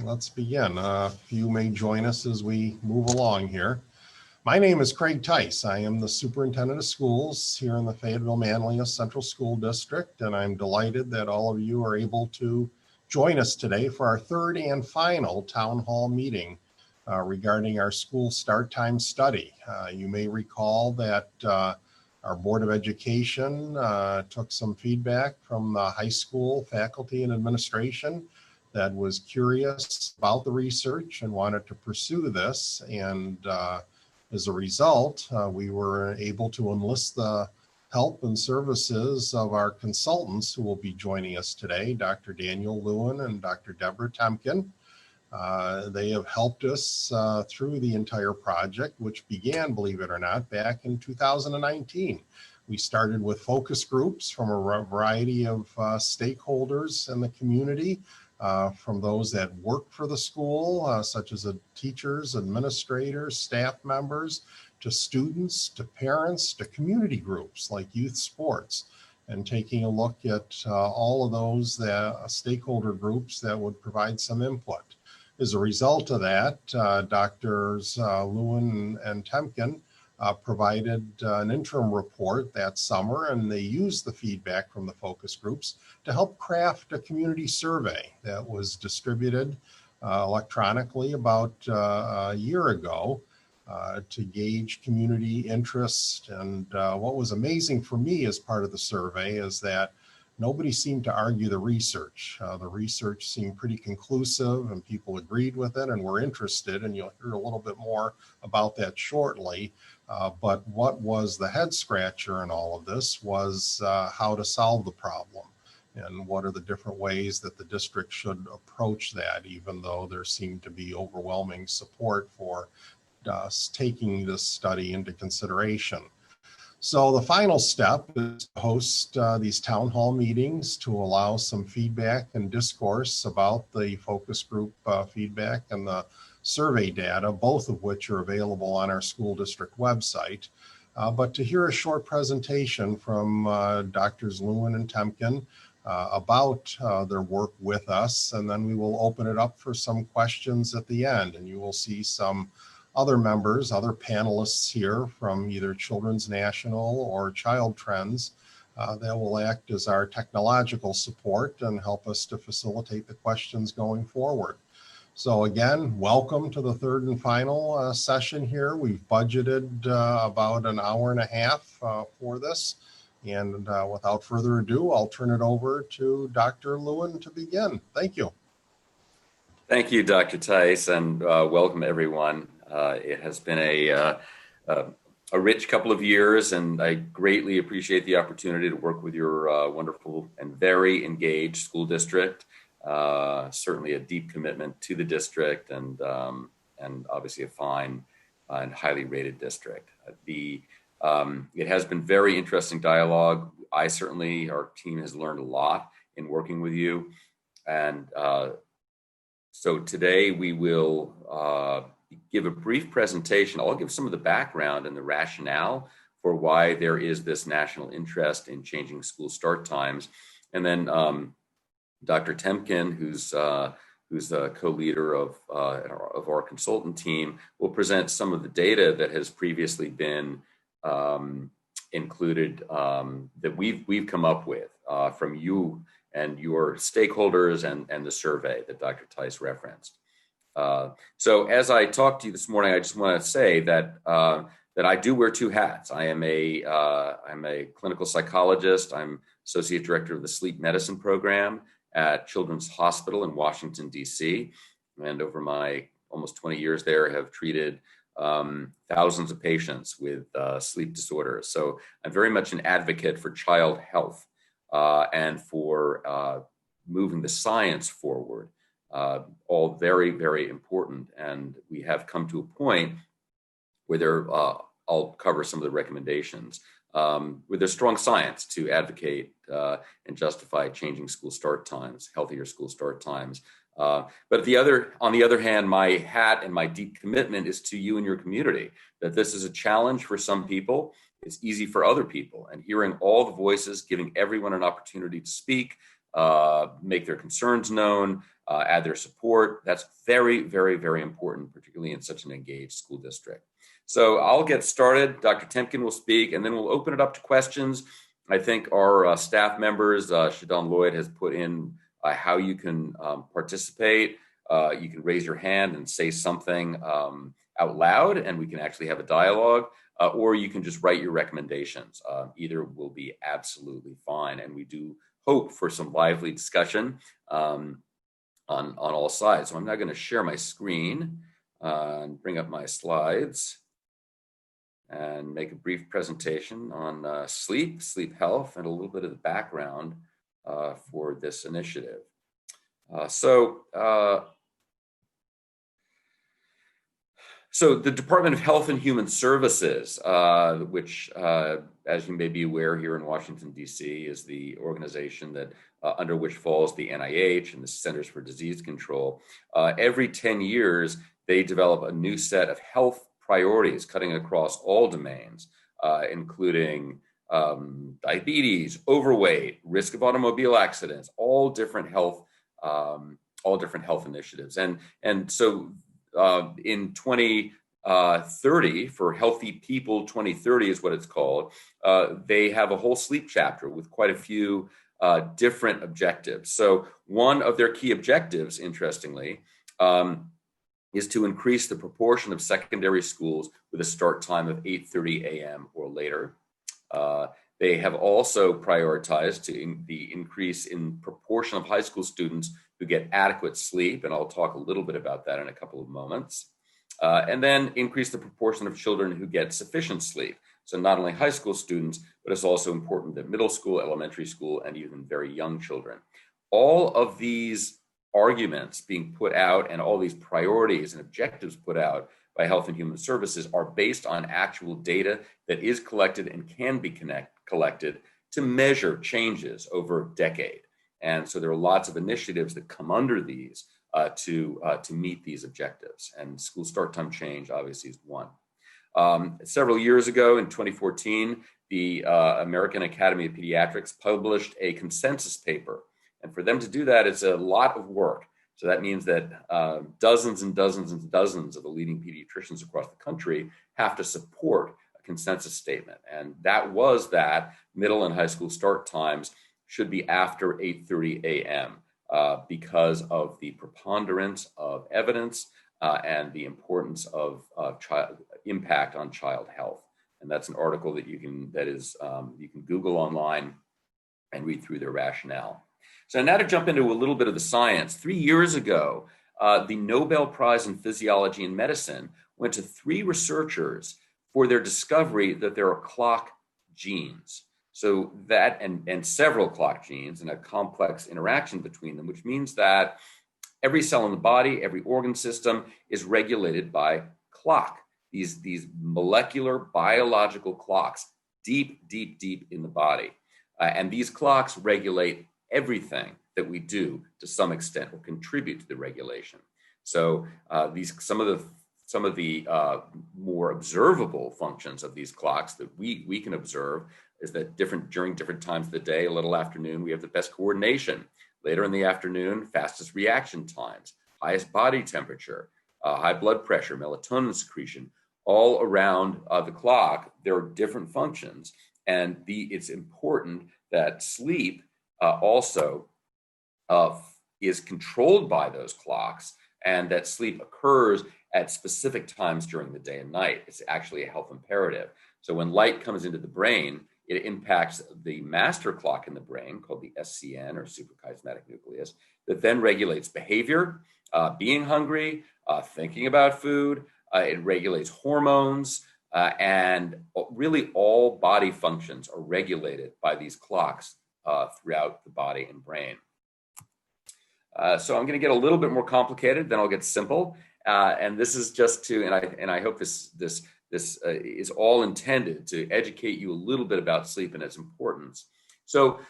Let's begin. You may join us as we move along here. My name is Craig Tice. I am the Superintendent of Schools here in the Fayetteville-Manlius Central School District, and I'm delighted that all of you are able to join us today for our third and final town hall meeting regarding our school start time study. You may recall that our Board of Education took some feedback from the high school faculty and administration that was curious about the research and wanted to pursue this. And as a result, we were able to enlist the help and services of our consultants who will be joining us today, Dr. Daniel Lewin and Dr. Deborah Tempkin. They have helped us through the entire project, which began, believe it or not, back in 2019. We started with focus groups from a variety of stakeholders in the community, from those that work for the school, such as teachers, administrators, staff members, to students, to parents, to community groups like youth sports, and taking a look at all of those stakeholder groups that would provide some input. As a result of that, Drs. Lewin and Tempkin provided an interim report that summer, and they used the feedback from the focus groups to help craft a community survey that was distributed electronically about a year ago to gauge community interest. And what was amazing for me as part of the survey is that nobody seemed to argue the research. The research seemed pretty conclusive and people agreed with it and were interested, and you'll hear a little bit more about that shortly. But what was the head scratcher in all of this was how to solve the problem and what are the different ways that the district should approach that, even though there seemed to be overwhelming support for taking this study into consideration. So the final step is to host these town hall meetings to allow some feedback and discourse about the focus group feedback and the survey data, both of which are available on our school district website. But to hear a short presentation from Drs. Lewin and Tempkin about their work with us, and then we will open it up for some questions at the end, and you will see some other members, other panelists here from either Children's National or Child Trends that will act as our technological support and help us to facilitate the questions going forward. So again, welcome to the third and final session here. We've budgeted about an hour and a half for this. And without further ado, I'll turn it over to Dr. Lewin to begin. Thank you. Thank you, Dr. Tice, and welcome everyone. It has been a rich couple of years, and I greatly appreciate the opportunity to work with your wonderful and very engaged school district. Certainly a deep commitment to the district, and obviously a fine and highly rated district. It has been very interesting dialogue. Our team has learned a lot in working with you, and so today we will give a brief presentation. I'll give some of the background and the rationale for why there is this national interest in changing school start times. And then Dr. Tempkin, who's the co-leader of our consultant team, will present some of the data that has previously been included that we've come up with from you and your stakeholders and the survey that Dr. Tice referenced. So as I talked to you this morning, I just want to say that I do wear two hats. I'm a clinical psychologist. I'm associate director of the sleep medicine program at Children's Hospital in Washington, D.C. And over my almost 20 years there, have treated thousands of patients with sleep disorders. So I'm very much an advocate for child health and for moving the science forward. All very, very important. And we have come to a point where I'll cover some of the recommendations, where there's strong science to advocate and justify changing school start times, healthier school start times. But on the other hand, my hat and my deep commitment is to you and your community, that this is a challenge for some people. It's easy for other people. And hearing all the voices, giving everyone an opportunity to speak, make their concerns known, add their support. That's very, very, very important, particularly in such an engaged school district. So I'll get started. Dr. Tempkin will speak, and then we'll open it up to questions. I think our staff members, Shadon Lloyd, has put in how you can participate. You can raise your hand and say something out loud, and we can actually have a dialogue, or you can just write your recommendations. Either will be absolutely fine, and we do hope for some lively discussion on all sides. So I'm now going to share my screen and bring up my slides and make a brief presentation on sleep health, and a little bit of the background for this initiative. So the Department of Health and Human Services, which, as you may be aware, here in Washington, D.C., is the organization that under which falls the NIH and the Centers for Disease Control. Every 10 years, they develop a new set of health priorities cutting across all domains, including diabetes, overweight, risk of automobile accidents, all different health initiatives. And so in 2030, for Healthy People 2030 is what it's called, they have a whole sleep chapter with quite a few different objectives. So one of their key objectives, interestingly, is to increase the proportion of secondary schools with a start time of 8:30 a.m. or later. They have also prioritized the increase in proportion of high school students who get adequate sleep, and I'll talk a little bit about that in a couple of moments. And then increase the proportion of children who get sufficient sleep. So not only high school students, but it's also important that middle school, elementary school, and even very young children. All of these arguments being put out and all these priorities and objectives put out by Health and Human Services are based on actual data that is collected and can be collected to measure changes over a decade. And so there are lots of initiatives that come under these to meet these objectives. And school start time change obviously is one. Several years ago in 2014, the American Academy of Pediatrics published a consensus paper. And for them to do that is a lot of work. So that means that dozens and dozens and dozens of the leading pediatricians across the country have to support a consensus statement. And that was that middle and high school start times should be after 8:30 a.m. Because of the preponderance of evidence and the importance of impact on child health. And that's an article that you can Google online and read through their rationale. So now to jump into a little bit of the science. 3 years ago, the Nobel Prize in Physiology and Medicine went to 3 researchers for their discovery that there are clock genes. So that, and several clock genes and a complex interaction between them, which means that every cell in the body, every organ system is regulated by clock, these molecular biological clocks deep, deep, deep in the body. And these clocks regulate everything that we do to some extent or contribute to the regulation. So some of the more observable functions of these clocks that we can observe is that during different times of the day, a little afternoon, we have the best coordination. Later in the afternoon, fastest reaction times, highest body temperature, high blood pressure, melatonin secretion. All around the clock, there are different functions, and it's important that sleep also is controlled by those clocks, and that sleep occurs at specific times during the day and night. It's actually a health imperative. So when light comes into the brain, it impacts the master clock in the brain called the SCN, or suprachiasmatic nucleus, that then regulates behavior, being hungry, thinking about food. It regulates hormones, and really all body functions are regulated by these clocks throughout the body and brain. So I'm going to get a little bit more complicated, then I'll get simple. And this is just to, and I hope this is all intended to educate you a little bit about sleep and its importance. So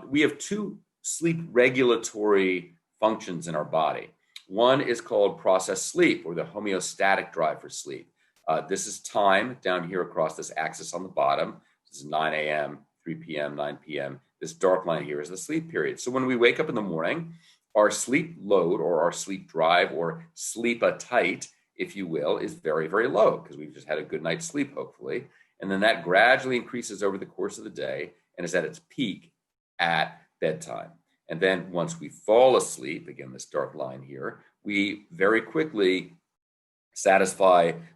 we have 2 sleep regulatory functions in our body. One is called process sleep, or the homeostatic drive for sleep. This is time down here across this axis on the bottom. This is 9 a.m., 3 p.m., 9 p.m., This dark line here is the sleep period. So when we wake up in the morning, our sleep load or our sleep drive or sleep appetite, if you will, is very, very low because we've just had a good night's sleep, hopefully. And then that gradually increases over the course of the day and is at its peak at bedtime. And then once we fall asleep, again, this dark line here, we very quickly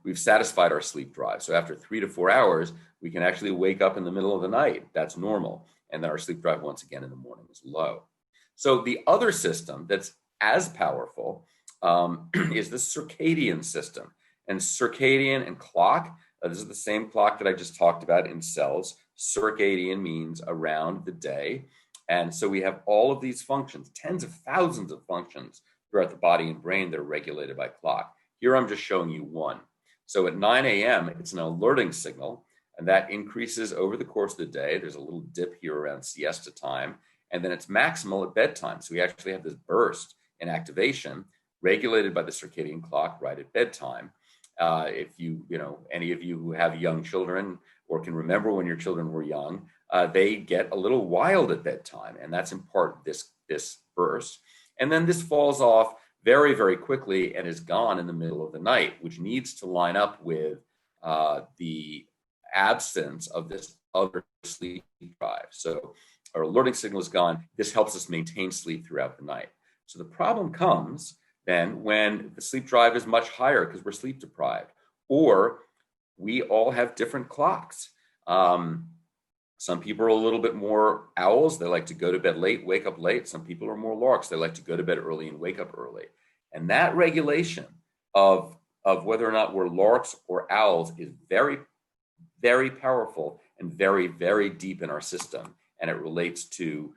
we've satisfied our sleep drive. So after 3 to 4 hours, we can actually wake up in the middle of the night. That's normal. And then our sleep drive once again in the morning is low. So the other system that's as powerful is the circadian system. And circadian and clock, this is the same clock that I just talked about in cells. Circadian means around the day. And so we have all of these functions, tens of thousands of functions throughout the body and brain that are regulated by clock. Here I'm just showing you one. So at 9 a.m., it's an alerting signal, and that increases over the course of the day. There's a little dip here around siesta time, and then it's maximal at bedtime. So we actually have this burst in activation regulated by the circadian clock right at bedtime. If any of you who have young children or can remember when your children were young, they get a little wild at bedtime, and that's in part this burst. And then this falls off very, very quickly and is gone in the middle of the night, which needs to line up with the absence of this other sleep drive. So our alerting signal is gone. This helps us maintain sleep throughout the night. So the problem comes then when the sleep drive is much higher because we're sleep deprived, or we all have different clocks. Some people are a little bit more owls. They like to go to bed late, wake up late. Some people are more larks. They like to go to bed early and wake up early. And that regulation of whether or not we're larks or owls is very, very powerful and very, very deep in our system. And it relates to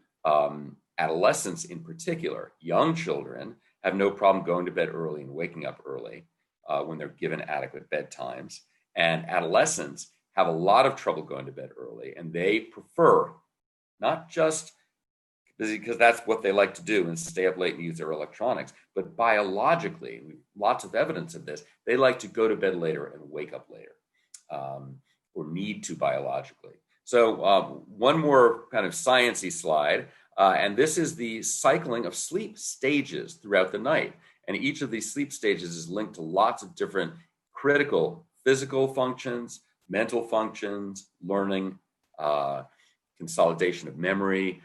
adolescents in particular. Young children have no problem going to bed early and waking up early when they're given adequate bedtimes. And adolescents have a lot of trouble going to bed early, and they prefer, not just because that's what they like to do and stay up late and use their electronics, but biologically, lots of evidence of this, they like to go to bed later and wake up later, or need to biologically. So one more kind of sciencey slide, and this is the cycling of sleep stages throughout the night. And each of these sleep stages is linked to lots of different critical physical functions, mental functions, learning, consolidation of memory,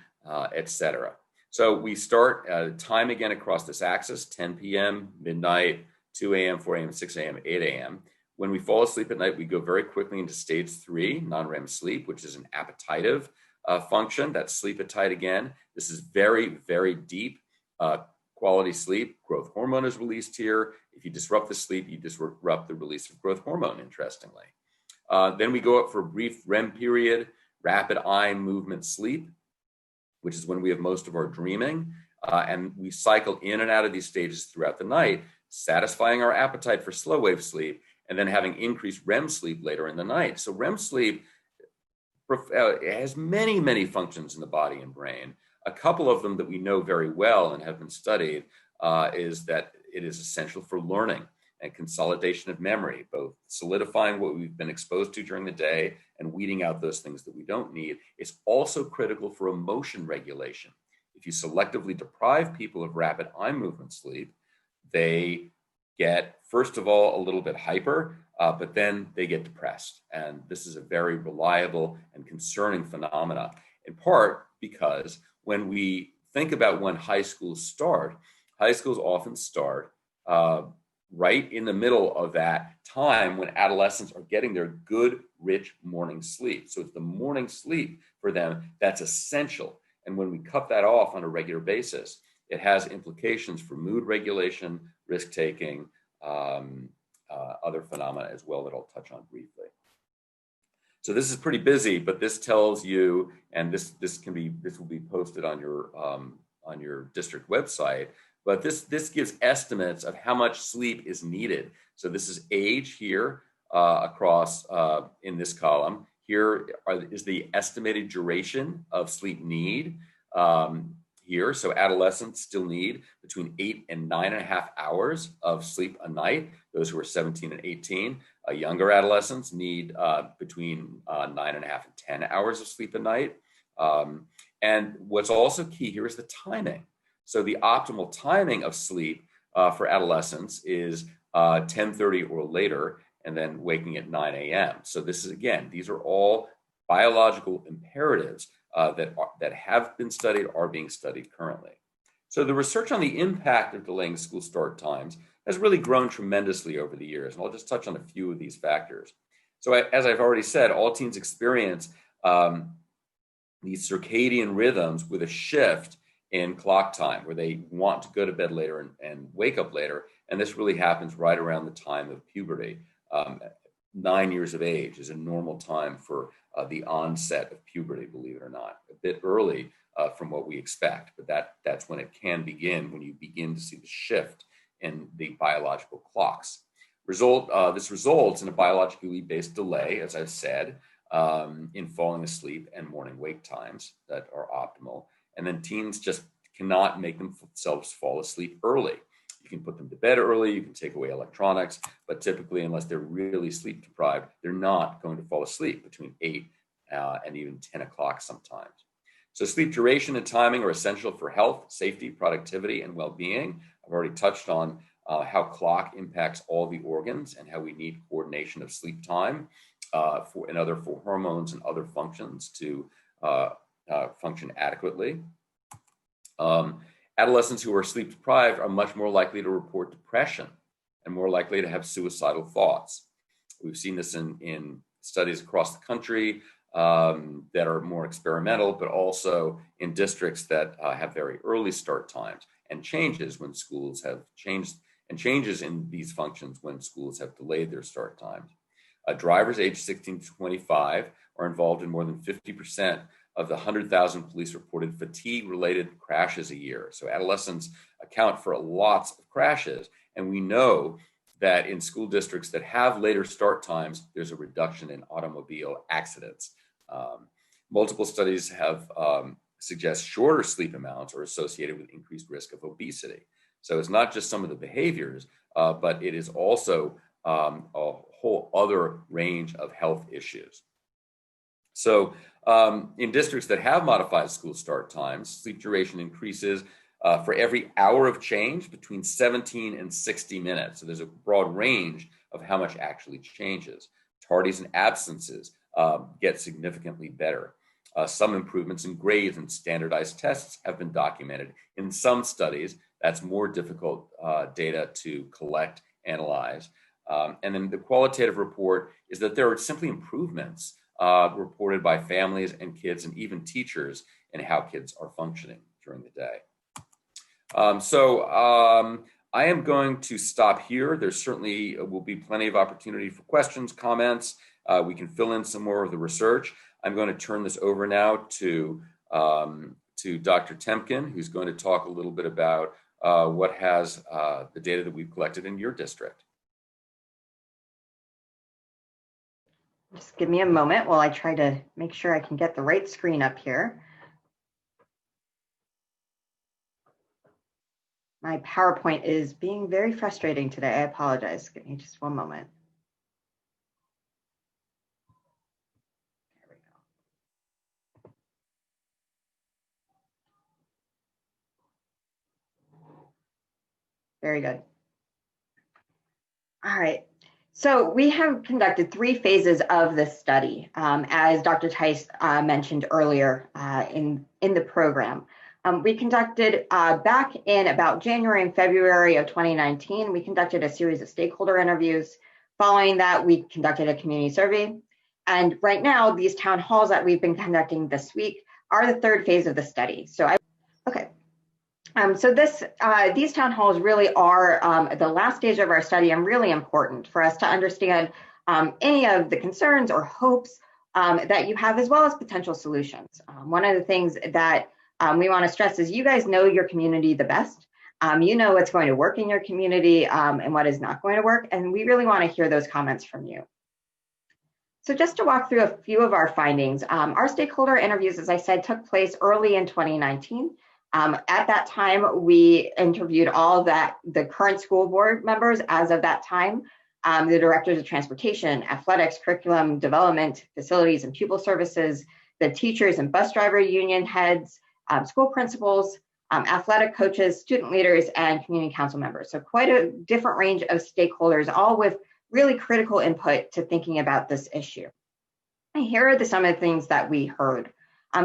etc. So we start time again across this axis, 10 p.m., midnight, 2 a.m., 4 a.m., 6 a.m., 8 a.m. When we fall asleep at night, we go very quickly into stage 3, non-REM sleep, which is an appetitive function. That's sleep appetite again. This is very, very deep quality sleep. Growth hormone is released here. If you disrupt the sleep, you disrupt the release of growth hormone, interestingly. Then we go up for a brief REM period, rapid eye movement sleep, which is when we have most of our dreaming. And we cycle in and out of these stages throughout the night, satisfying our appetite for slow wave sleep, and then having increased REM sleep later in the night. So REM sleep has many, many functions in the body and brain. A couple of them that we know very well and have been studied is that it is essential for learning and consolidation of memory, both solidifying what we've been exposed to during the day and weeding out those things that we don't need. It's also critical for emotion regulation. If you selectively deprive people of rapid eye movement sleep, they get, first of all, a little bit hyper, but then they get depressed. And this is a very reliable and concerning phenomena, in part because when we think about when high schools start, high schools often start right in the middle of that time when adolescents are getting their good, rich morning sleep. So it's the morning sleep for them that's essential. And when we cut that off on a regular basis, it has implications for mood regulation, risk-taking, other phenomena as well that I'll touch on briefly. So this is pretty busy, but this tells you, and this will be posted on your district website, but this gives estimates of how much sleep is needed. So this is age here across in this column. Here is the estimated duration of sleep need here. So adolescents still need between 8 and 9.5 hours of sleep a night. Those who are 17 and 18. Younger adolescents need between 9.5 and 10 hours of sleep a night. And what's also key here is the timing. So the optimal timing of sleep for adolescents is 10:30 or later, and then waking at 9 a.m. So this is, again, these are all biological imperatives that have been studied, are being studied currently. So the research on the impact of delaying school start times has really grown tremendously over the years. And I'll just touch on a few of these factors. So as I've already said, all teens experience these circadian rhythms with a shift in clock time where they want to go to bed later and wake up later. And this really happens right around the time of puberty. 9 years of age is a normal time for the onset of puberty, believe it or not. A bit early from what we expect, but that's when it can begin, when you begin to see the shift in the biological clocks. This results in a biologically based delay, as I've said, in falling asleep and morning wake times that are optimal. And then teens just cannot make themselves fall asleep early. You can put them to bed early, you can take away electronics, but typically, unless they're really sleep deprived, they're not going to fall asleep between 8 and even 10 o'clock sometimes. So sleep duration and timing are essential for health, safety, productivity, and well-being. I've already touched on how clock impacts all the organs and how we need coordination of sleep time for hormones and other functions to function adequately. Adolescents who are sleep deprived are much more likely to report depression and more likely to have suicidal thoughts. We've seen this in studies across the country that are more experimental, but also in districts that have very early start times, and changes when schools have changed, and changes in these functions when schools have delayed their start times. Drivers aged 16 to 25 are involved in more than 50% of the 100,000 police reported fatigue-related crashes a year. So adolescents account for lots of crashes, and we know that in school districts that have later start times, there's a reduction in automobile accidents. Multiple studies have suggest shorter sleep amounts are associated with increased risk of obesity. So it's not just some of the behaviors, but it is also a whole other range of health issues. So in districts that have modified school start times, sleep duration increases for every hour of change between 17 and 60 minutes. So there's a broad range of how much actually changes. Tardies and absences get significantly better. Some improvements in grades and standardized tests have been documented. In some studies, that's more difficult data to collect, analyze. And then the qualitative report is that there are simply improvements reported by families and kids and even teachers in how kids are functioning during the day. I am going to stop here. There certainly will be plenty of opportunity for questions, comments. We can fill in some more of the research. I'm going to turn this over now to Dr. Tempkin, who's going to talk a little bit about what has the data that we've collected in your district. Just give me a moment while I try to make sure I can get the right screen up here. My PowerPoint is being very frustrating today. I apologize. Give me just one moment. There we go. Very good. All right. So we have conducted 3 phases of this study, as Dr. Tice mentioned earlier in the program. We conducted back in about January and February of 2019, we conducted a series of stakeholder interviews. Following that, we conducted a community survey. And right now, these town halls that we've been conducting this week are the 3rd phase of the study. So these town halls really are the last stage of our study and really important for us to understand any of the concerns or hopes that you have, as well as potential solutions. One of the things that we want to stress is you guys know your community the best. You know what's going to work in your community and what is not going to work, and we really want to hear those comments from you. So just to walk through a few of our findings, our stakeholder interviews, as I said, took place early in 2019. At that time, we interviewed all of the current school board members as of that time, the directors of transportation, athletics, curriculum, development, facilities, and pupil services, the teachers and bus driver union heads, school principals, athletic coaches, student leaders, and community council members. So quite a different range of stakeholders, all with really critical input to thinking about this issue. And here are some of the things that we heard.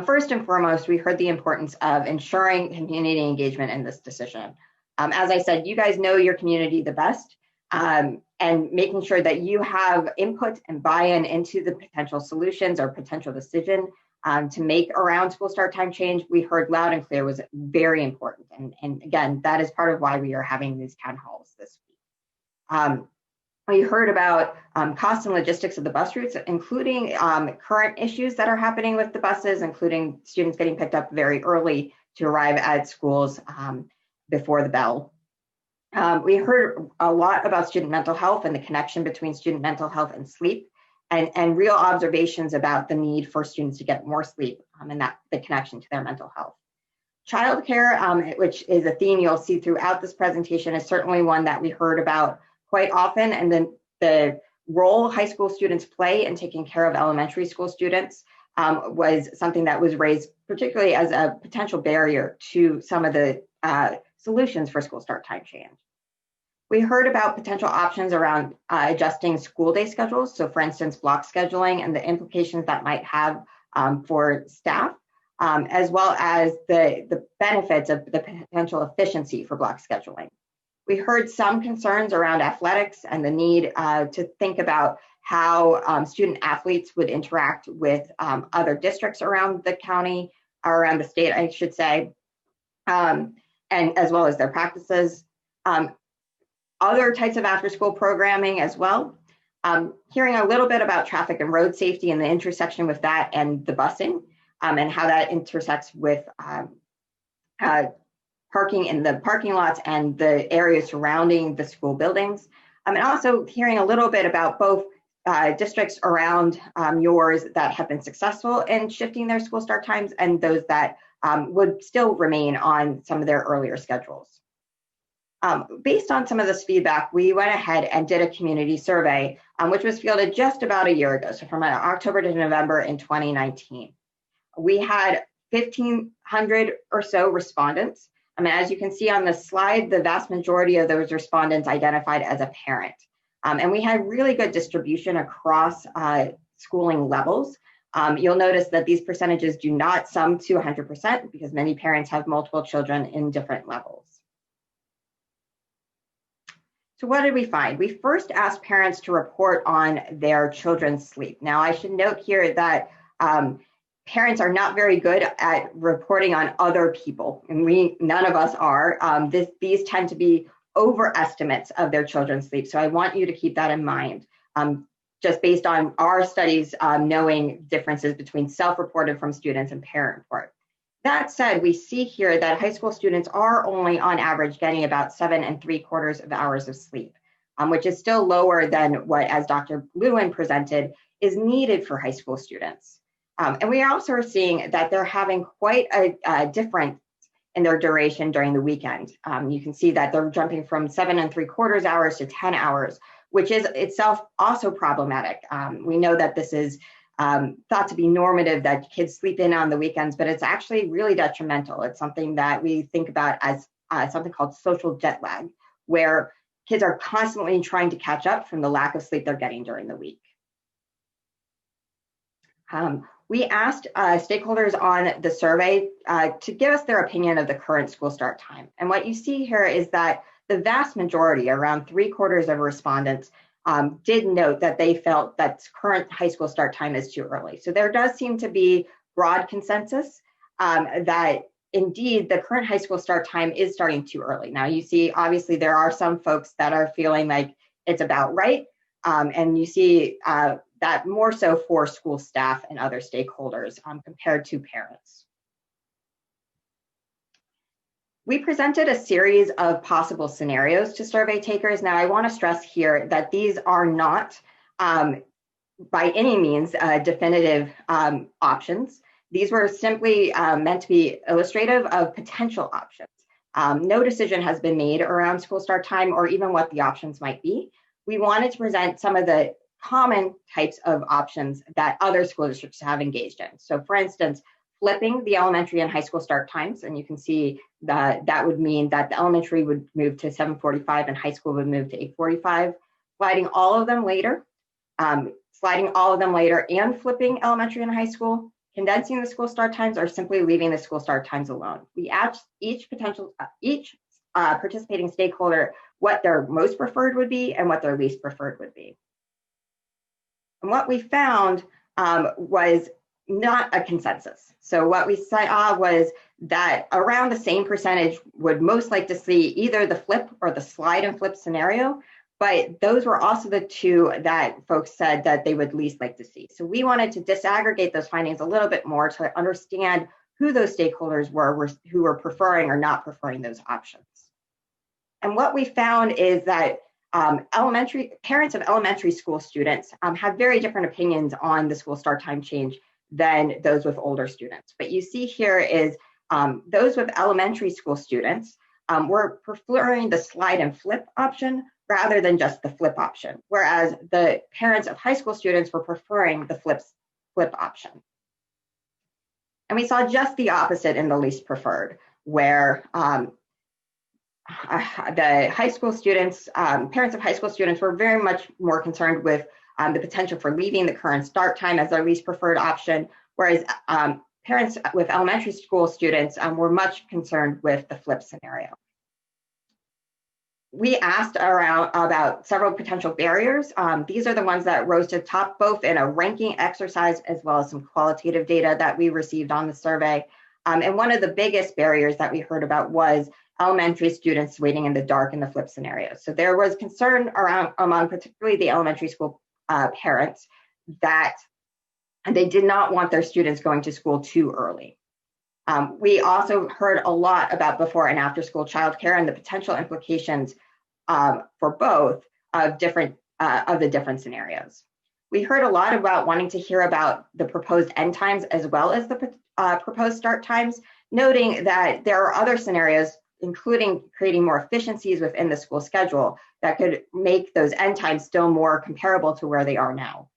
First and foremost, we heard the importance of ensuring community engagement in this decision. As I said, you guys know your community the best, and making sure that you have input and buy-in into the potential solutions or potential decision to make around school start time change, we heard loud and clear was very important. And again, that is part of why we are having these town halls this week. We heard about cost and logistics of the bus routes, including current issues that are happening with the buses, including students getting picked up very early to arrive at schools before the bell. We heard a lot about student mental health and the connection between student mental health and sleep, and real observations about the need for students to get more sleep and that the connection to their mental health. Childcare, which is a theme you'll see throughout this presentation, is certainly one that we heard about quite often, and then the role high school students play in taking care of elementary school students was something that was raised particularly as a potential barrier to some of the solutions for school start time change. We heard about potential options around adjusting school day schedules. So for instance, block scheduling and the implications that might have for staff, as well as the benefits of the potential efficiency for block scheduling. We heard some concerns around athletics and the need to think about how student athletes would interact with other districts around the county, or around the state, I should say, and as well as their practices. Other types of after-school programming as well. Hearing a little bit about traffic and road safety and the intersection with that and the busing, and how that intersects with parking in the parking lots and the areas surrounding the school buildings. And also hearing a little bit about both districts around yours that have been successful in shifting their school start times and those that would still remain on some of their earlier schedules. Based on some of this feedback, we went ahead and did a community survey, which was fielded just about a year ago, so from October to November in 2019. We had 1,500 or so respondents. As you can see on the slide, the vast majority of those respondents identified as a parent. And we had really good distribution across schooling levels. You'll notice that these percentages do not sum to 100% because many parents have multiple children in different levels. So what did we find? We first asked parents to report on their children's sleep. Now, I should note here that parents are not very good at reporting on other people, and none of us are. These tend to be overestimates of their children's sleep. So I want you to keep that in mind, just based on our studies, knowing differences between self-reported from students and parent report. That said, we see here that high school students are only on average getting about 7 3/4 hours of sleep, which is still lower than what, as Dr. Lewin presented, is needed for high school students. And we also are seeing that they're having quite a difference in their duration during the weekend. You can see that they're jumping from 7 3/4 hours to 10 hours, which is itself also problematic. We know that this is thought to be normative, that kids sleep in on the weekends, but it's actually really detrimental. It's something that we think about as something called social jet lag, where kids are constantly trying to catch up from the lack of sleep they're getting during the week. We asked stakeholders on the survey to give us their opinion of the current school start time. And what you see here is that the vast majority, around 3/4 of respondents, did note that they felt that current high school start time is too early. So there does seem to be broad consensus that indeed the current high school start time is starting too early. Now you see, obviously there are some folks that are feeling like it's about right. And you see that more so for school staff and other stakeholders compared to parents. We presented a series of possible scenarios to survey takers. Now, I want to stress here that these are not by any means definitive options. These were simply meant to be illustrative of potential options. No decision has been made around school start time or even what the options might be. We wanted to present some of the common types of options that other school districts have engaged in. So for instance, flipping the elementary and high school start times, and you can see that would mean that the elementary would move to 7:45 and high school would move to 8:45, sliding all of them later, and flipping elementary and high school, condensing the school start times, or simply leaving the school start times alone. We asked each participating stakeholder what their most preferred would be and what their least preferred would be. And what we found was not a consensus. So what we saw was that around the same percentage would most like to see either the flip or the slide and flip scenario, but those were also the two that folks said that they would least like to see. So we wanted to disaggregate those findings a little bit more to understand who those stakeholders were who were preferring or not preferring those options. And what we found is that parents of elementary school students have very different opinions on the school start time change than those with older students. But you see here is those with elementary school students were preferring the slide and flip option rather than just the flip option, whereas the parents of high school students were preferring the flip option. And we saw just the opposite in the least preferred, where the high school students, parents of high school students were very much more concerned with the potential for leaving the current start time as their least preferred option, whereas parents with elementary school students were much concerned with the flip scenario. We asked about several potential barriers. These are the ones that rose to the top, both in a ranking exercise as well as some qualitative data that we received on the survey. And one of the biggest barriers that we heard about was elementary students waiting in the dark in the flip scenario. So there was concern among particularly the elementary school parents that they did not want their students going to school too early. We also heard a lot about before and after school childcare and the potential implications for both of the different scenarios. We heard a lot about wanting to hear about the proposed end times as well as the proposed start times, noting that there are other scenarios, including creating more efficiencies within the school schedule that could make those end times still more comparable to where they are now.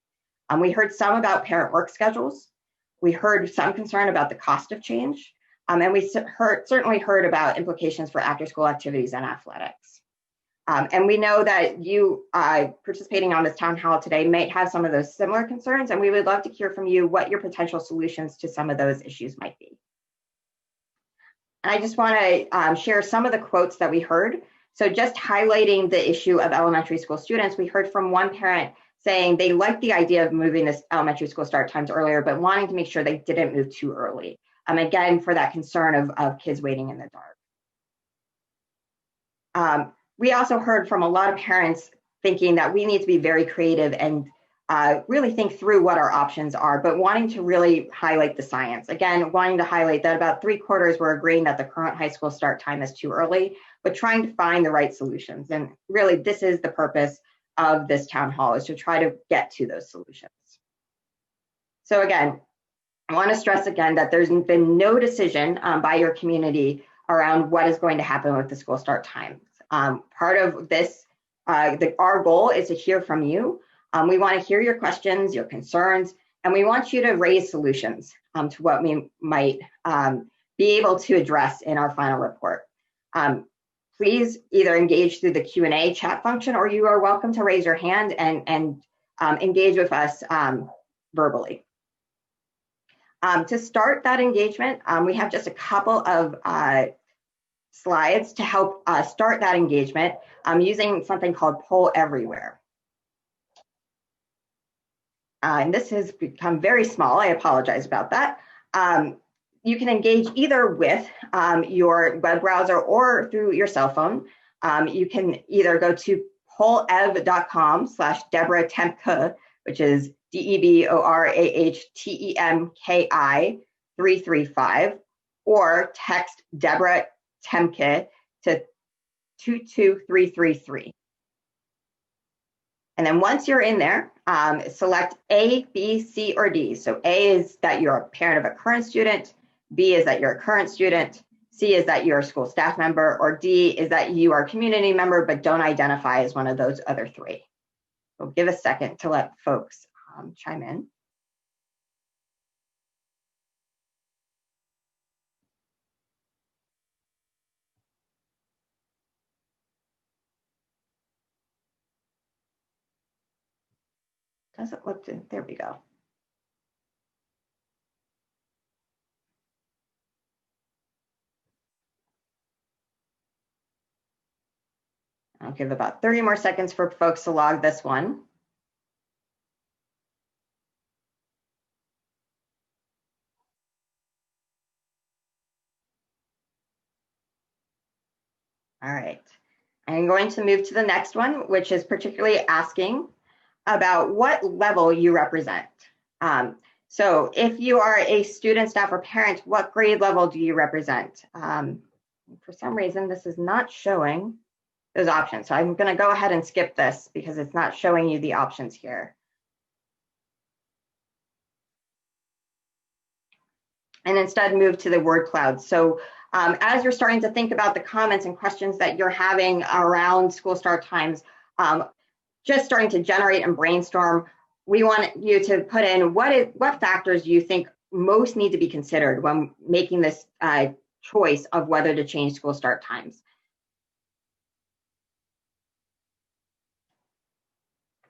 We heard some about parent work schedules. We heard some concern about the cost of change. And we certainly heard about implications for after-school activities and athletics. And we know that you participating on this town hall today may have some of those similar concerns, and we would love to hear from you what your potential solutions to some of those issues might be. And I just want to share some of the quotes that we heard. So just highlighting the issue of elementary school students, we heard from one parent saying they liked the idea of moving this elementary school start times earlier, but wanting to make sure they didn't move too early. Again, for that concern of kids waiting in the dark. We also heard from a lot of parents thinking that we need to be very creative and really think through what our options are, but wanting to really highlight the science. Again, wanting to highlight that about 3/4 were agreeing that the current high school start time is too early, but trying to find the right solutions. And really, this is the purpose of this town hall, is to try to get to those solutions. So again, I want to stress again that there's been no decision by your community around what is going to happen with the school start times. Part of this, our goal is to hear from you. We want to hear your questions, your concerns, and we want you to raise solutions to what we might be able to address in our final report. Please either engage through the Q&A chat function, or you are welcome to raise your hand and engage with us verbally. To start that engagement, we have just a couple of slides to help start that engagement using something called Poll Everywhere. And this has become very small. I apologize about that. You can engage either with your web browser or through your cell phone. You can either go to pollev.com/Deborah Tempkin, which is DEBORAHTEMKI 335, or text Deborah Tempkin to 22333. And then once you're in there, select A, B, C, or D. So A is that you're a parent of a current student, B is that you're a current student, C is that you're a school staff member, or D is that you are a community member but don't identify as one of those other three. We'll give a second to let folks chime in. Doesn't look to, there we go. I'll give about 30 more seconds for folks to log this one. All right, I'm going to move to the next one, which is particularly asking about what level you represent. So if you are a student, staff, or parent, what grade level do you represent? For some reason, this is not showing those options. So I'm going to go ahead and skip this because it's not showing you the options here. And instead move to the word cloud. So as you're starting to think about the comments and questions that you're having around school start times, just starting to generate and brainstorm, we want you to put in what factors you think most need to be considered when making this choice of whether to change school start times.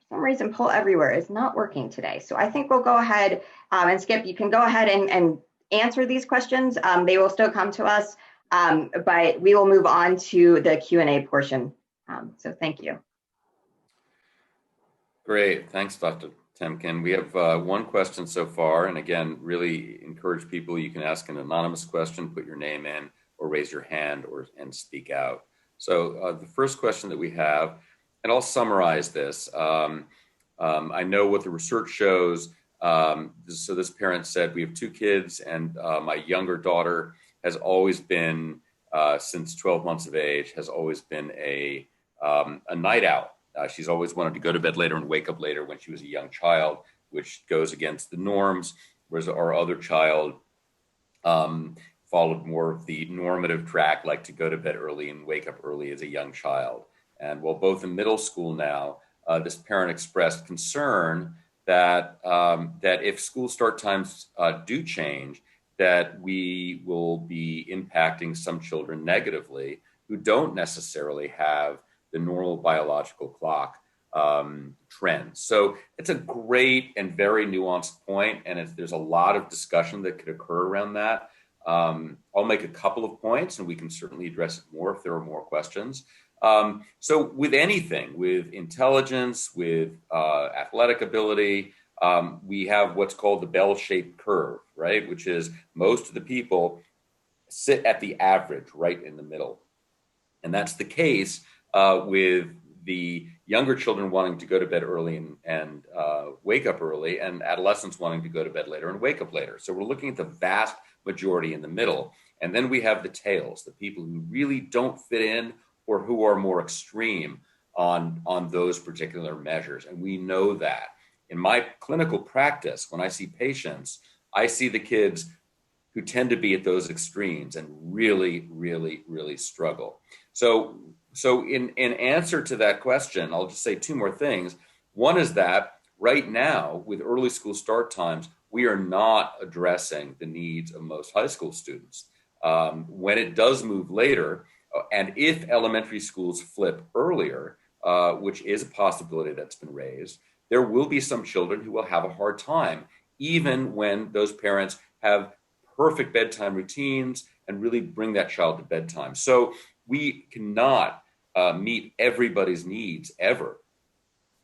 For some reason, Poll Everywhere is not working today. So I think we'll go ahead and skip. You can go ahead and answer these questions. They will still come to us, but we will move on to the Q&A portion. So thank you. Great, thanks, Dr. Tempkin. We have one question so far, and again, really encourage people, you can ask an anonymous question, put your name in, or raise your hand and speak out. So the first question that we have, and I'll summarize this. I know what the research shows. So this parent said, we have 2 kids, and my younger daughter has always been, since 12 months of age, has always been a night owl. She's always wanted to go to bed later and wake up later when she was a young child, which goes against the norms, whereas our other child followed more of the normative track, like to go to bed early and wake up early as a young child. And while both in middle school now, this parent expressed concern that that if school start times do change, that we will be impacting some children negatively who don't necessarily have the normal biological clock trends. So it's a great and very nuanced point, and there's a lot of discussion that could occur around that. I'll make a couple of points, and we can certainly address it more if there are more questions. So with anything, with intelligence, with athletic ability, we have what's called the bell-shaped curve, right? Which is most of the people sit at the average, right in the middle. And that's the case with the younger children wanting to go to bed early and wake up early, and adolescents wanting to go to bed later and wake up later. So we're looking at the vast majority in the middle. And then we have the tails, the people who really don't fit in or who are more extreme on those particular measures. And we know that. In my clinical practice, when I see patients, I see the kids who tend to be at those extremes and really, really, really struggle. So in answer to that question, I'll just say 2 more things. One is that right now, with early school start times, we are not addressing the needs of most high school students. When it does move later, and if elementary schools flip earlier, which is a possibility that's been raised, there will be some children who will have a hard time, even when those parents have perfect bedtime routines and really bring that child to bedtime. So we cannot meet everybody's needs ever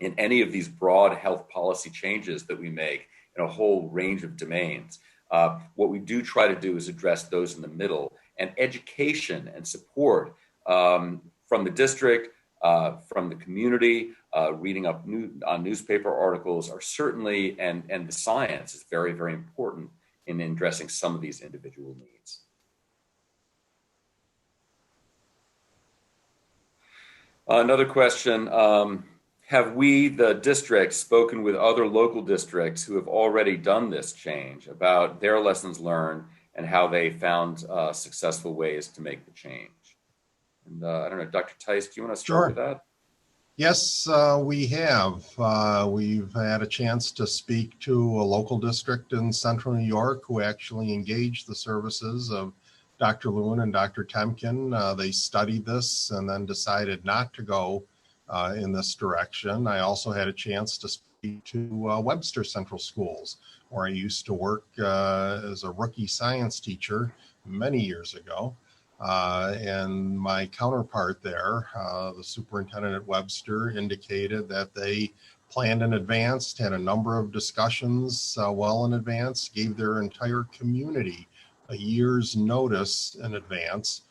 in any of these broad health policy changes that we make in a whole range of domains. What we do try to do is address those in the middle, and education and support from the district, from the community, reading up newspaper articles are certainly, and the science is very, very important in addressing some of these individual needs. Another question, have we, the district, spoken with other local districts who have already done this change about their lessons learned and how they found successful ways to make the change? And I don't know, Dr. Tice, do you want to start with that? Yes, we have. We've had a chance to speak to a local district in central New York who actually engaged the services of Dr. Lewin and Dr. Tempkin. They studied this and then decided not to go in this direction. I also had a chance to speak to Webster Central Schools, where I used to work as a rookie science teacher many years ago. And my counterpart there, the superintendent at Webster, indicated that they planned in advance, had a number of discussions well in advance, gave their entire community a year's notice in advance.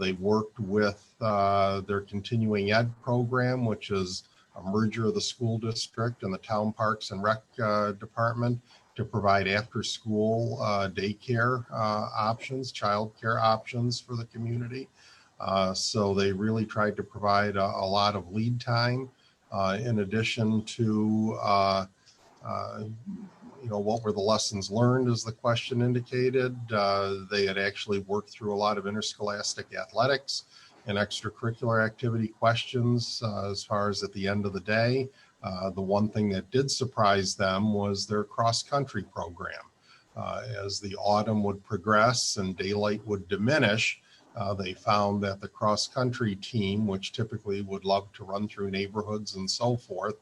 They worked with their continuing ed program, which is a merger of the school district and the town parks and rec department, to provide after-school daycare options, childcare options for the community. So they really tried to provide a lot of lead time in addition to what were the lessons learned, as the question indicated. They had actually worked through a lot of interscholastic athletics and extracurricular activity questions as far as at the end of the day. The one thing that did surprise them was their cross-country program. As the autumn would progress and daylight would diminish, they found that the cross-country team, which typically would love to run through neighborhoods and so forth,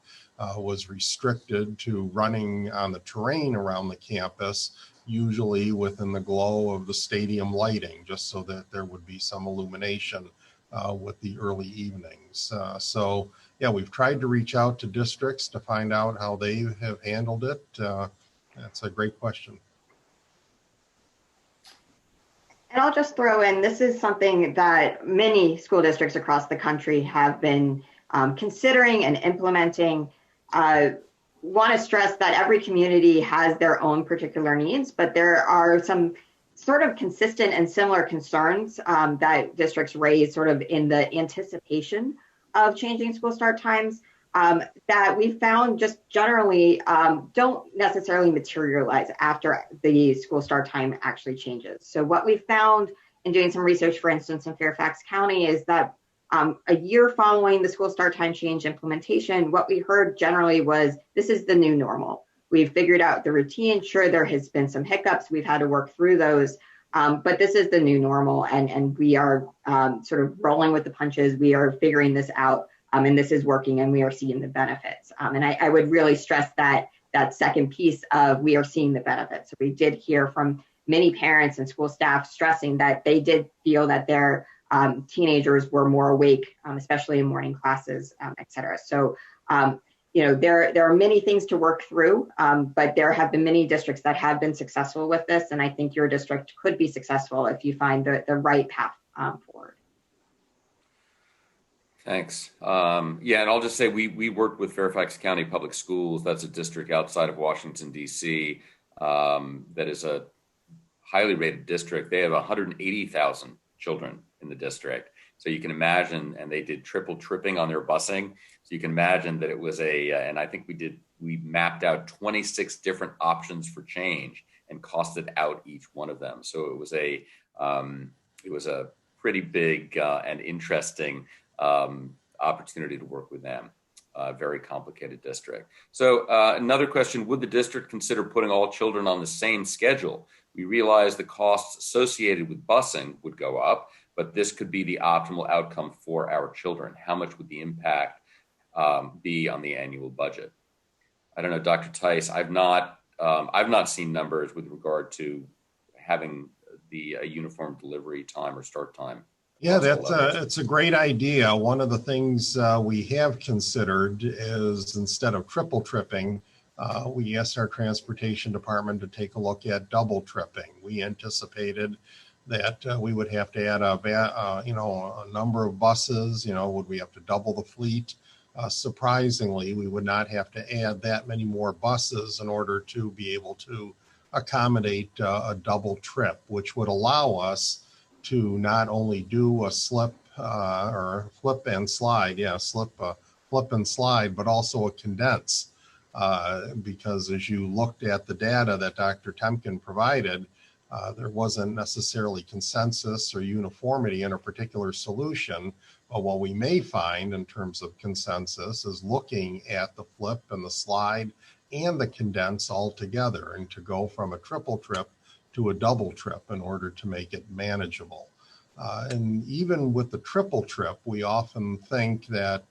was restricted to running on the terrain around the campus, usually within the glow of the stadium lighting, just so that there would be some illumination with the early evenings. So yeah, we've tried to reach out to districts to find out how they have handled it. That's a great question. And I'll just throw in, this is something that many school districts across the country have been considering and implementing. Want to stress that every community has their own particular needs, but there are some sort of consistent and similar concerns that districts raise sort of in the anticipation of changing school start times that we found just generally don't necessarily materialize after the school start time actually changes. So what we found in doing some research, for instance, in Fairfax County, is that a year following the school start time change implementation, what we heard generally was, this is the new normal. We've figured out the routine. Sure, there has been some hiccups. We've had to work through those, but this is the new normal, and we are sort of rolling with the punches. We are figuring this out, and this is working, and we are seeing the benefits. And I would really stress that second piece of, we are seeing the benefits. So we did hear from many parents and school staff stressing that they did feel that their teenagers were more awake, especially in morning classes, et cetera. So, there are many things to work through, but there have been many districts that have been successful with this. And I think your district could be successful if you find the right path forward. Thanks. Yeah, and I'll just say we worked with Fairfax County Public Schools. That's a district outside of Washington, D.C. That is a highly rated district. They have 180,000 children in the district. So you can imagine, and they did triple tripping on their busing. So you can imagine that it was and I think we mapped out 26 different options for change and costed out each one of them. So it was a pretty big and interesting opportunity to work with them. Very complicated district. So another question, would the district consider putting all children on the same schedule? We realize the costs associated with busing would go up, but this could be the optimal outcome for our children. How much would the impact be on the annual budget? I don't know, Dr. Tice, I've not seen numbers with regard to having the uniform delivery time or start time. Yeah, it's a great idea. One of the things we have considered is, instead of triple tripping, we asked our transportation department to take a look at double tripping. We anticipated that we would have to add a number of buses. Would we have to double the fleet? Surprisingly, we would not have to add that many more buses in order to be able to accommodate a double trip, which would allow us to not only do a slip and slide, but also a condense. Because as you looked at the data that Dr. Tempkin provided, there wasn't necessarily consensus or uniformity in a particular solution But what we may find in terms of consensus is looking at the flip and the slide and the condense all together, and to go from a triple trip to a double trip in order to make it manageable. And even with the triple trip, we often think that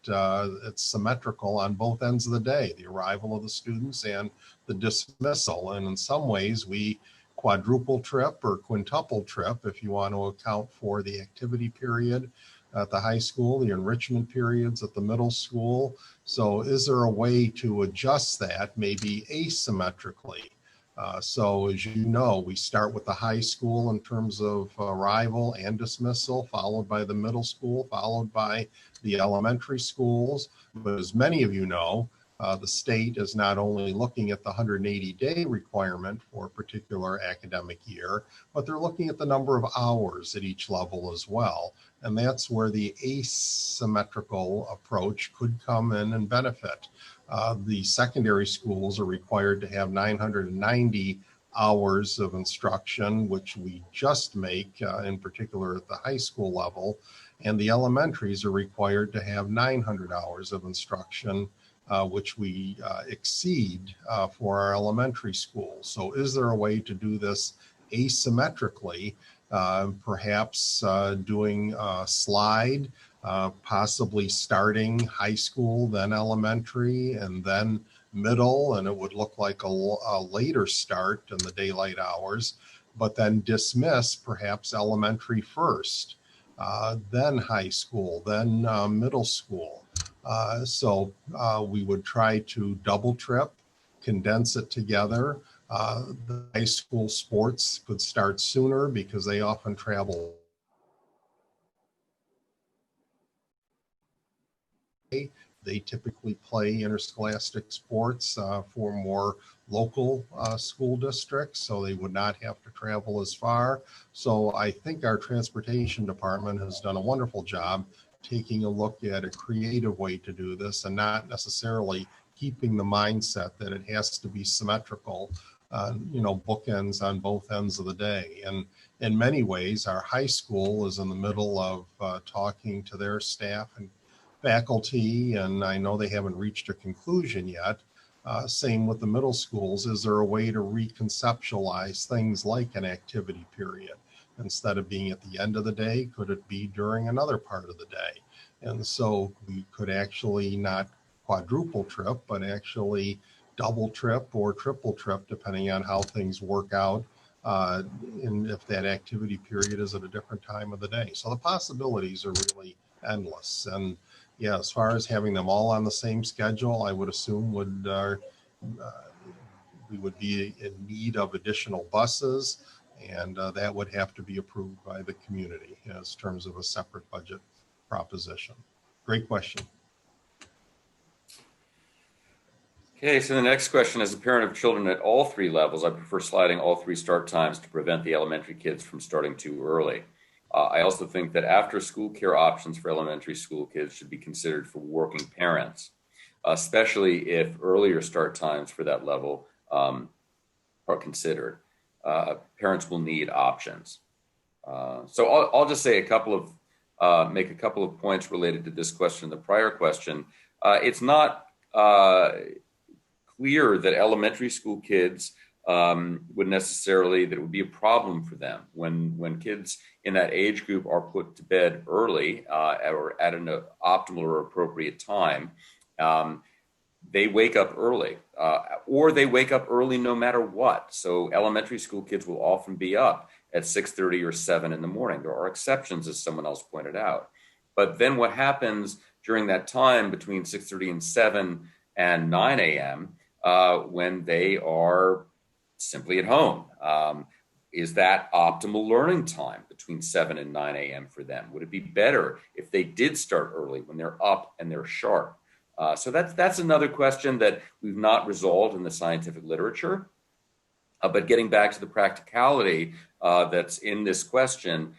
it's symmetrical on both ends of the day, the arrival of the students and the dismissal. And in some ways, we quadruple trip or quintuple trip if you want to account for the activity period at the high school, the enrichment periods at the middle school. So is there a way to adjust that maybe asymmetrically? So as you know, we start with the high school in terms of arrival and dismissal, followed by the middle school, followed by the elementary schools. But as many of you know, the state is not only looking at the 180-day requirement for a particular academic year, but they're looking at the number of hours at each level as well. And that's where the asymmetrical approach could come in and benefit. The secondary schools are required to have 990 hours of instruction, which we just make in particular at the high school level. And the elementaries are required to have 900 hours of instruction, which we exceed for our elementary schools. So is there a way to do this asymmetrically, perhaps doing a slide, possibly starting high school, then elementary, and then middle, and it would look like a later start in the daylight hours, but then dismiss perhaps elementary first, then high school, then middle school. So we would try to double trip, condense it together. The high school sports could start sooner because they often travel. They typically play interscholastic sports for more local school districts, so they would not have to travel as far. So I think our transportation department has done a wonderful job taking a look at a creative way to do this, and not necessarily keeping the mindset that it has to be symmetrical, bookends on both ends of the day. And in many ways, our high school is in the middle of talking to their staff and faculty, and I know they haven't reached a conclusion yet. Same with the middle schools. Is there a way to reconceptualize things like an activity period? Instead of being at the end of the day, could it be during another part of the day? And so we could actually not quadruple trip, but actually double trip or triple trip, depending on how things work out, and if that activity period is at a different time of the day. So the possibilities are really endless. And yeah, as far as having them all on the same schedule, I would assume we would be in need of additional buses, and that would have to be approved by the community as terms of a separate budget proposition. Great question. Okay, so the next question: as a parent of children at all three levels, I prefer sliding all three start times to prevent the elementary kids from starting too early. I also think that after school care options for elementary school kids should be considered for working parents, especially if earlier start times for that level are considered. Parents will need options. So I'll just say make a couple of points related to this question. The prior question, it's not clear that elementary school kids that it would be a problem for them when kids in that age group are put to bed early or at an optimal or appropriate time. They wake up early, or they wake up early no matter what. So elementary school kids will often be up at 6:30 or 7 in the morning. There are exceptions, as someone else pointed out. But then what happens during that time between 6:30 and 7 and 9 a.m. When they are simply at home? Is that optimal learning time between 7 and 9 a.m. for them? Would it be better if they did start early when they're up and they're sharp? So that's another question that we've not resolved in the scientific literature. But getting back to the practicality that's in this question,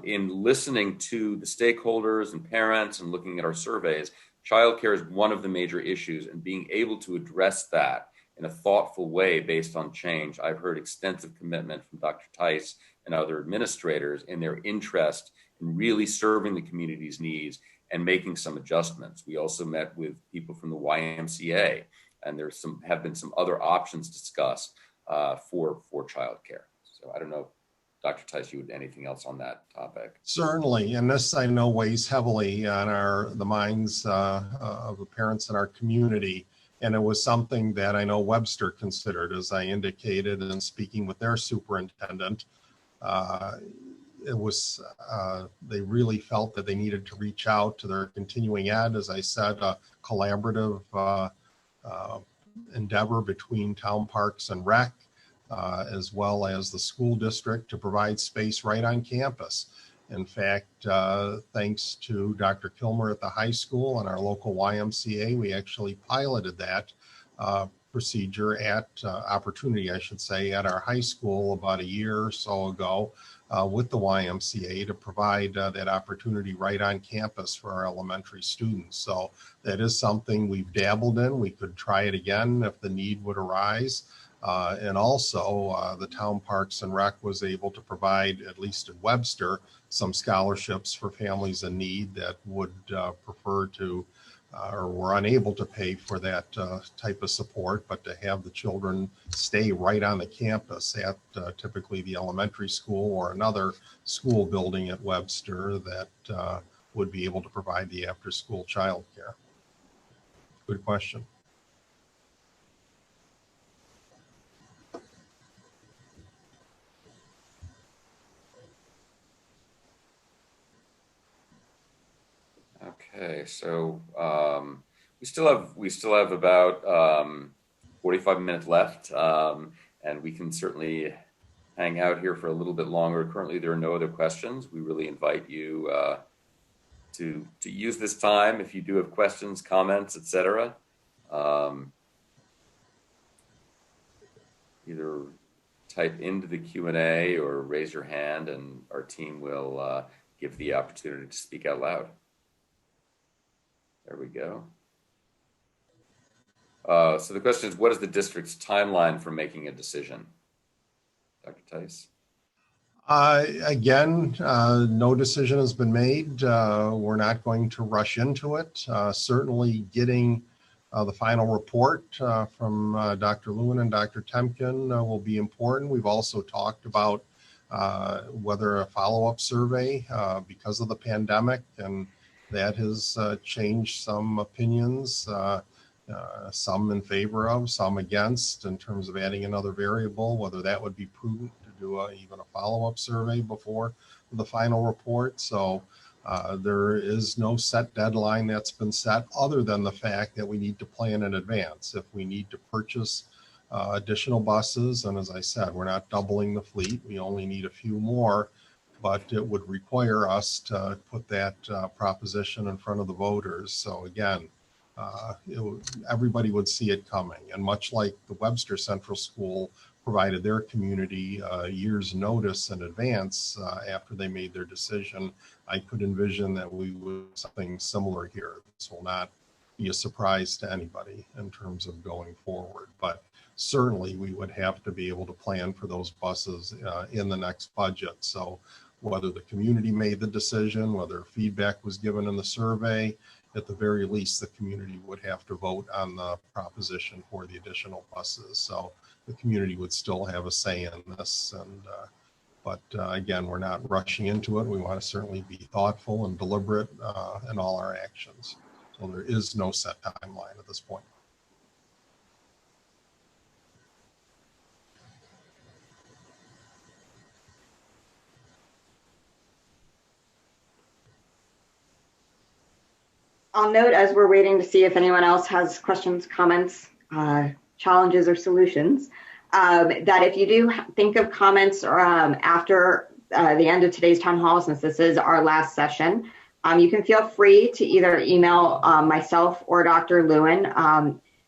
in listening to the stakeholders and parents and looking at our surveys, childcare is one of the major issues, and being able to address that in a thoughtful way based on change. I've heard extensive commitment from Dr. Tice and other administrators in their interest and really serving the community's needs and making some adjustments. We also met with people from the YMCA, and have been some other options discussed for childcare. So I don't know, Dr. Tice, you would anything else on that topic? Certainly, and this I know weighs heavily on the minds of the parents in our community. And it was something that I know Webster considered, as I indicated in speaking with their superintendent. It was, they really felt that they needed to reach out to their continuing ed, as I said, a collaborative endeavor between Town Parks and Rec, as well as the school district, to provide space right on campus. In fact, thanks to Dr. Kilmer at the high school and our local YMCA, we actually piloted that procedure opportunity, I should say, at our high school about a year or so ago with the YMCA to provide that opportunity right on campus for our elementary students. So that is something we've dabbled in. We could try it again if the need would arise. And also the Town Parks and Rec was able to provide, at least at Webster, some scholarships for families in need that would prefer to or were unable to pay for that type of support, but to have the children stay right on the campus at typically the elementary school or another school building at Webster that would be able to provide the after-school childcare. Good question. Okay, so we still have about 45 minutes left, and we can certainly hang out here for a little bit longer. Currently, there are no other questions. We really invite you to use this time if you do have questions, comments, etc. Either type into the Q&A or raise your hand, and our team will give the opportunity to speak out loud. There we go. So the question is, what is the district's timeline for making a decision? Dr. Tice? Again, no decision has been made. We're not going to rush into it. Certainly getting the final report from Dr. Lewin and Dr. Tempkin will be important. We've also talked about whether a follow-up survey because of the pandemic, and that has changed some opinions, some in favor of, some against, in terms of adding another variable, whether that would be prudent to do even a follow-up survey before the final report. So there is no set deadline that's been set, other than the fact that we need to plan in advance. If we need to purchase additional buses, and as I said, we're not doubling the fleet, we only need a few more, but it would require us to put that proposition in front of the voters. So again, everybody would see it coming. And much like the Webster Central School provided their community years notice in advance after they made their decision, I could envision that we would do something similar here. This will not be a surprise to anybody in terms of going forward, but certainly we would have to be able to plan for those buses in the next budget. So whether the community made the decision, whether feedback was given in the survey, at the very least, the community would have to vote on the proposition for the additional buses. So the community would still have a say in this. And but again, we're not rushing into it. We want to certainly be thoughtful and deliberate in all our actions. So there is no set timeline at this point. I'll note, as we're waiting to see if anyone else has questions, comments, challenges, or solutions, that if you do think of comments after the end of today's town hall, since this is our last session, you can feel free to either email myself or Dr. Lewin.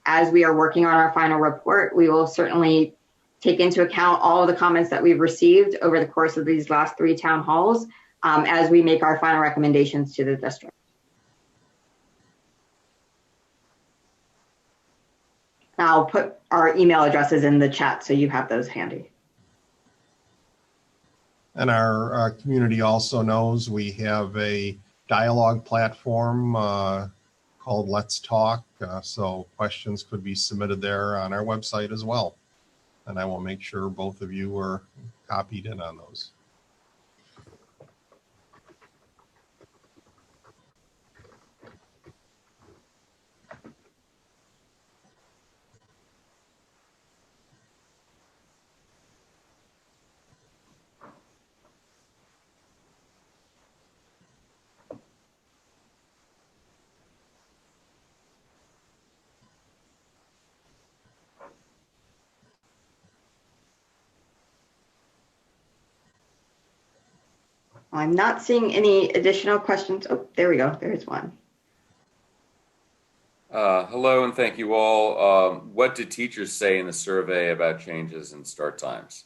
As we are working on our final report, we will certainly take into account all of the comments that we've received over the course of these last 3 town halls as we make our final recommendations to the district. I'll put our email addresses in the chat so you have those handy. And our community also knows we have a dialogue platform called Let's Talk. So questions could be submitted there on our website as well. And I will make sure both of you are copied in on those. I'm not seeing any additional questions. Oh, there we go. There's one. Hello and thank you all. What did teachers say in the survey about changes in start times?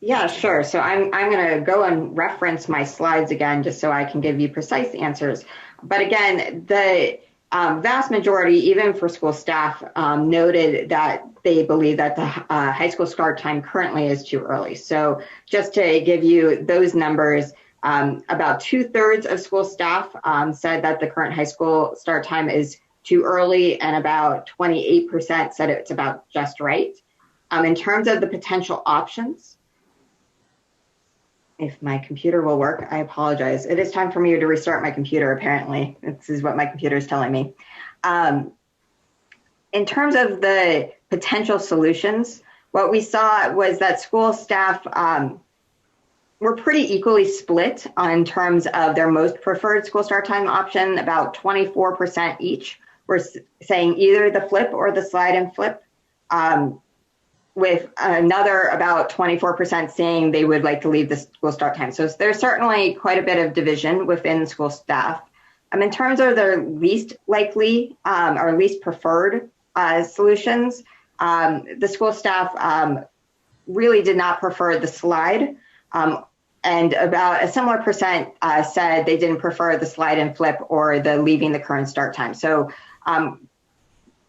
Yeah, sure. So I'm going to go and reference my slides again, just so I can give you precise answers. But again, the vast majority, even for school staff, noted that they believe that the high school start time currently is too early. So just to give you those numbers, about 2/3 of school staff said that the current high school start time is too early, and about 28% said it's about just right. In terms of the potential options, if my computer will work, I apologize. It is time for me to restart my computer, apparently. This is what my computer is telling me. In terms of the potential solutions, what we saw was that school staff were pretty equally split in terms of their most preferred school start time option. About 24% each were saying either the flip or the slide and flip, with another about 24% saying they would like to leave the school start time. So there's certainly quite a bit of division within school staff. In terms of their least likely or least preferred solutions, the school staff really did not prefer the slide. And about a similar percent said they didn't prefer the slide and flip or the leaving the current start time. So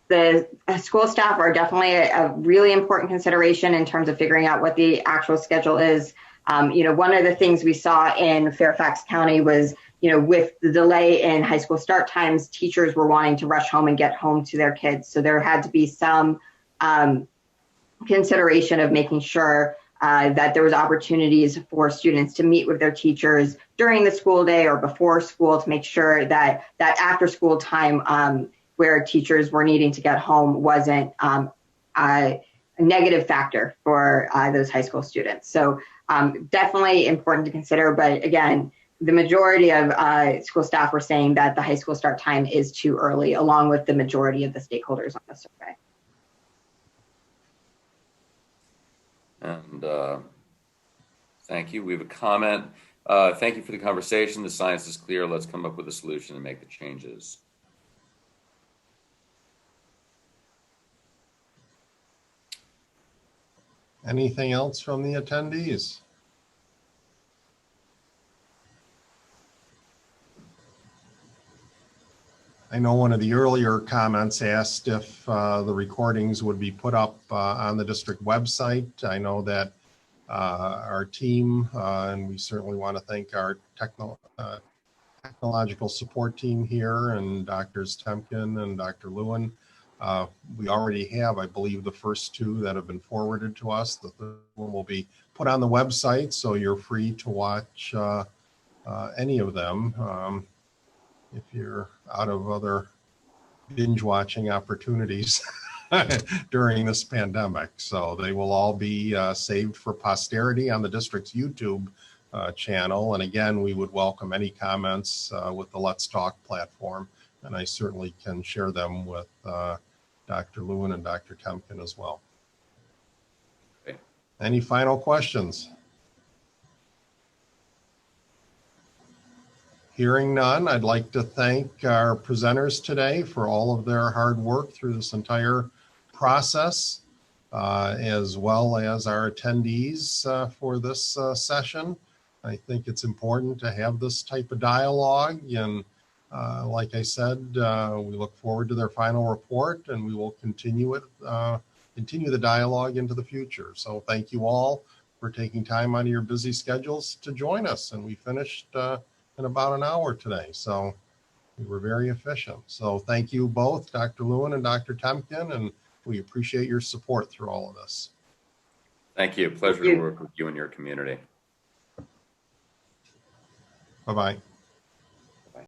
the school staff are definitely a really important consideration in terms of figuring out what the actual schedule is. One of the things we saw in Fairfax County was, with the delay in high school start times, teachers were wanting to rush home and get home to their kids. So there had to be some consideration of making sure that there was opportunities for students to meet with their teachers during the school day or before school to make sure that that after school time where teachers were needing to get home wasn't a negative factor for those high school students. So definitely important to consider, but again, the majority of school staff were saying that the high school start time is too early, along with the majority of the stakeholders on the survey. And thank you. We have a comment. Thank you for the conversation. The science is clear. Let's come up with a solution and make the changes. Anything else from the attendees? I know one of the earlier comments asked if the recordings would be put up on the district website. I know that our team, and we certainly want to thank our technological support team here and Drs. Tempkin and Dr. Lewin. We already have, I believe, the first two that have been forwarded to us. The third one will be put on the website, so you're free to watch any of them. If you're out of other binge watching opportunities during this pandemic. So they will all be saved for posterity on the district's YouTube channel. And again, we would welcome any comments with the Let's Talk platform. And I certainly can share them with Dr. Lewin and Dr. Tempkin as well. Okay. Any final questions? Hearing none, I'd like to thank our presenters today for all of their hard work through this entire process, as well as our attendees for this session. I think it's important to have this type of dialogue, and like I said, we look forward to their final report, and we will continue the dialogue into the future. So thank you all for taking time out of your busy schedules to join us. And we finished in about an hour today. So we were very efficient. So thank you both, Dr. Lewin and Dr. Tempkin, and we appreciate your support through all of this. Thank you. Pleasure to work with you and your community. Bye-bye.